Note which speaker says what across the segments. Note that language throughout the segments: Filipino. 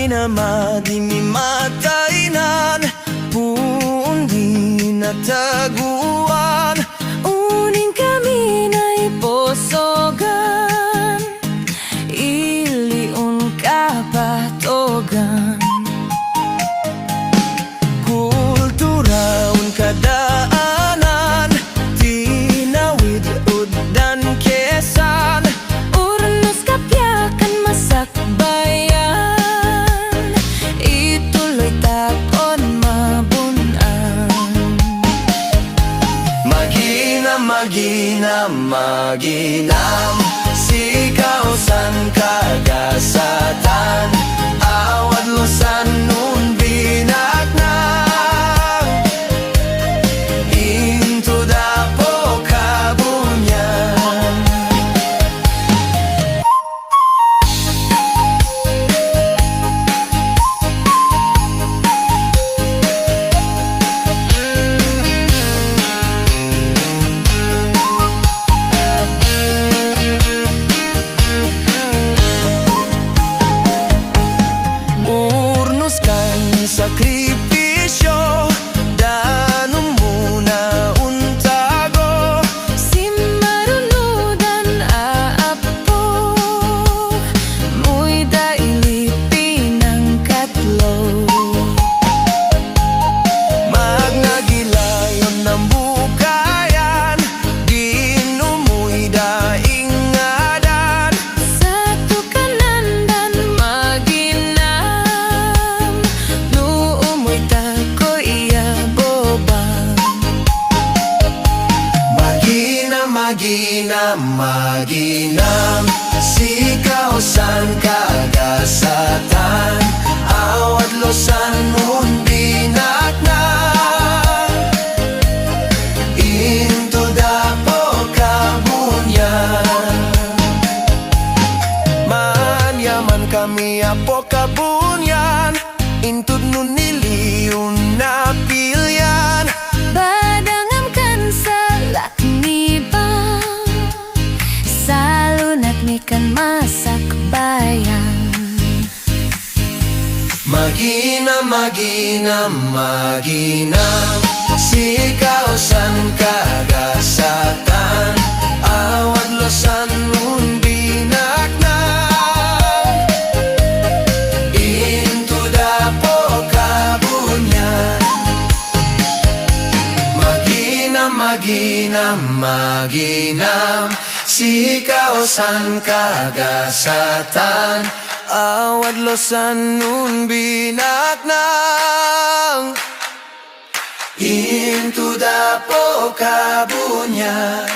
Speaker 1: Ginamadi mi matainan, pundi na taguan.
Speaker 2: Uning kami na'y posogan, iliun kapatogan.
Speaker 1: Kulturaon kadaanan, tinawid uddan kesan.
Speaker 2: Urnos kapyakan masakbayan, ituloy takon mabunan.
Speaker 1: Maginam, sikaw san kagasatan. Awad losan nun binaknang, into dapo kabunyan. Sakripisyo, danum muna untago.
Speaker 2: Simarunudan aapo, muy dailipin ang katlo.
Speaker 1: Magnagilayon ng bukayan, dinumuy daingadan.
Speaker 2: Sa tukanandan maginam, nuumoy tako iyabobang.
Speaker 1: Maginam, sikaw san kagasatan. Awad losan nun binaknang, into dapo kabunyan. Manyaman kami apo kabunyan, intud nun niliun na pilyan.
Speaker 2: Badangam kan sa laknibang, salunat mi kan masakbayan.
Speaker 1: Maginam, sikaw san kagasatan. Awad losan nun binaknang, into dapo kabunyan. Maginam, sikaw san kagasatan. Awad losan nun binaknang, into dapo kabunyan.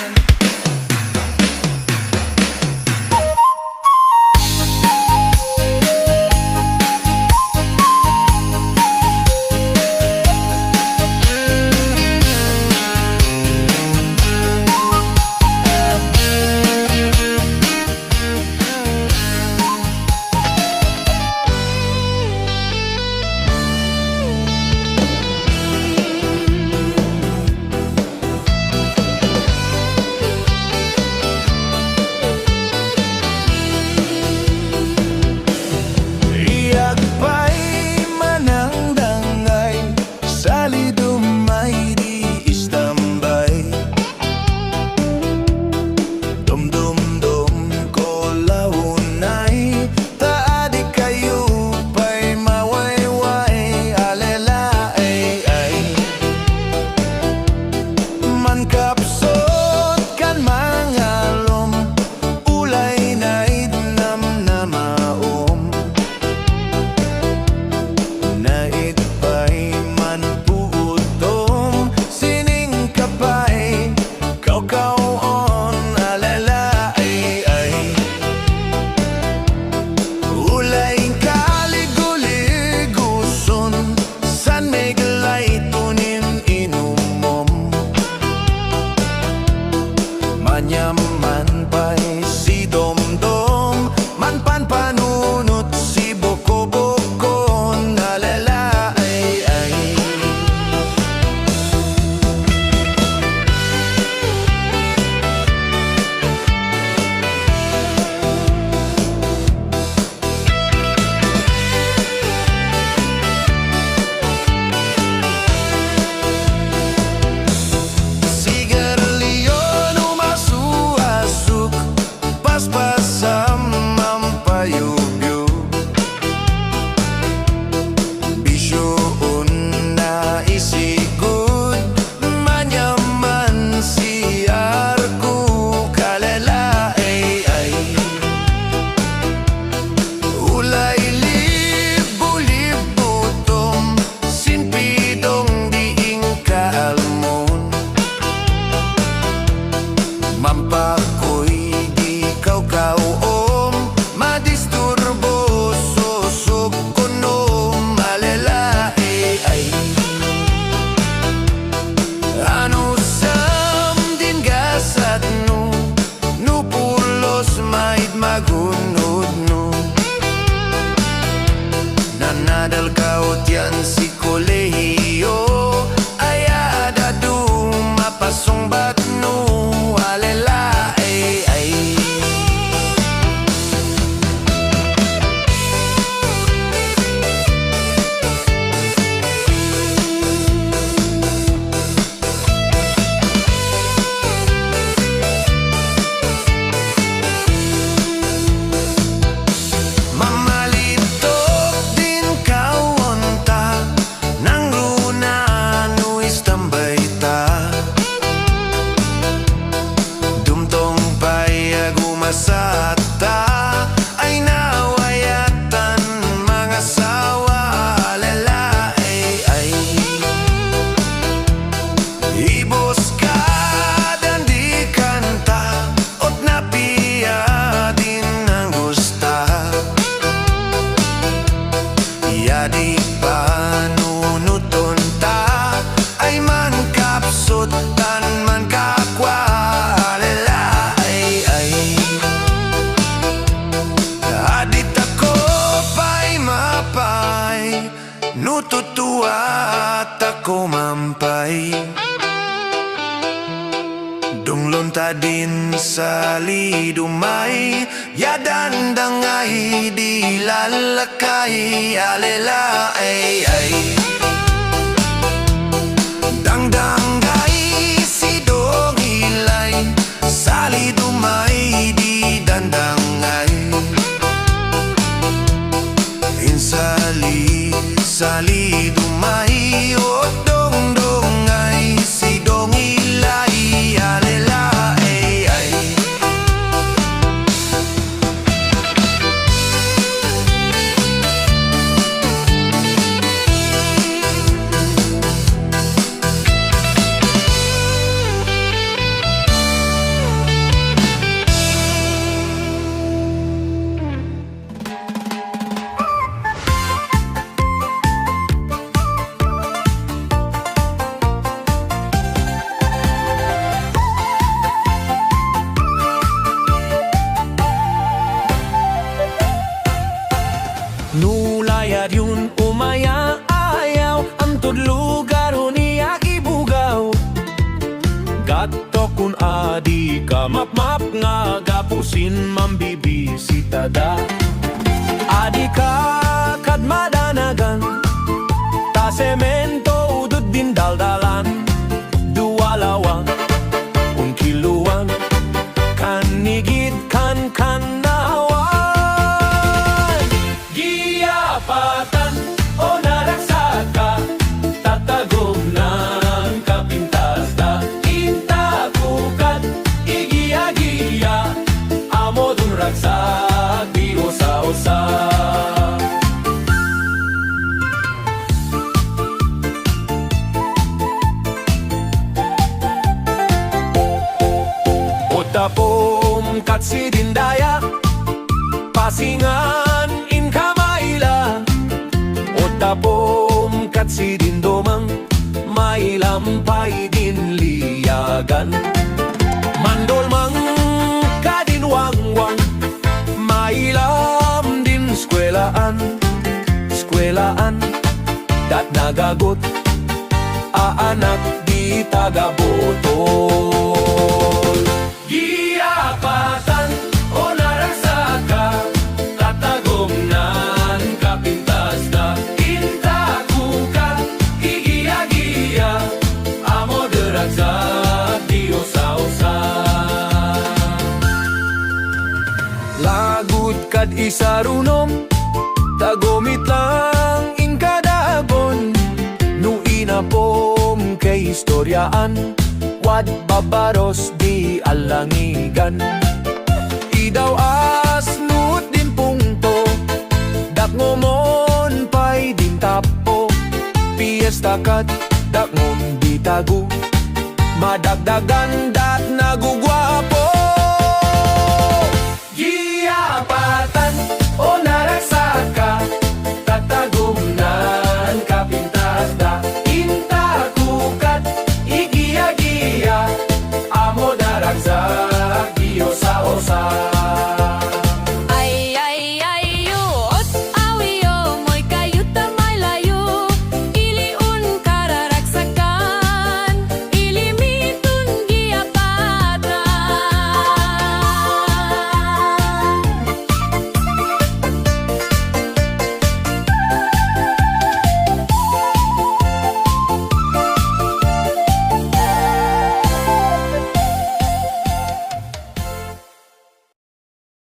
Speaker 1: Nadal kaut yan si kolehiyo ayada du mapasong batno alela ay Mamalitok din kawanta nang runa nuis tambay ta Dumtong payag umasata ay nawayatan mga sawa alela ay Ibos ka dan di kanta ot napiya din ang gusta Yadi panunuton ta ay man kapsot tan man kakwa alela ay Adit ako pa'y mapay nututua at ako mampay Dunglon ta din sa lidumay Yadandangay di lalakay Alela ay Dangdangay si dongilay Sa lidumay di dandangay Sa lidumay o dongdongay si dongilay Alela ay
Speaker 3: Nulayad yun umaya ayaw ang tudlugar huniyak ibugaw Gato kun adi ka map nga gapusin mambibisita da Adi ka kad madanagan ta semento udud din daldalan Duwalawa un kiluan kanigid kan kanawan Giyapatan o naragsaka tatagom ng kapintas da Intakukat igiya-giya amo dun ragsak di osa-osa Otapom kat si dindaya pasingan in kamaila Otapom kat si dindomang mailampay din liyagan Mandolmang kadinwangwang mailam din skwelaan dat nagagot aanak di tagabotol Giyapatan o naragsaka tatagom nan kapintas da Intakukat igiya-giya amo deragsak di osa-osa Lagut kad isarunom tagomit lang in kadagon nu inapom kay istoryaan Wad babaros di alangigan Idaw asnut din pungto Dak ngomon pa'y din tapo Piesta kat dak ngom di tagu Madagdagan dat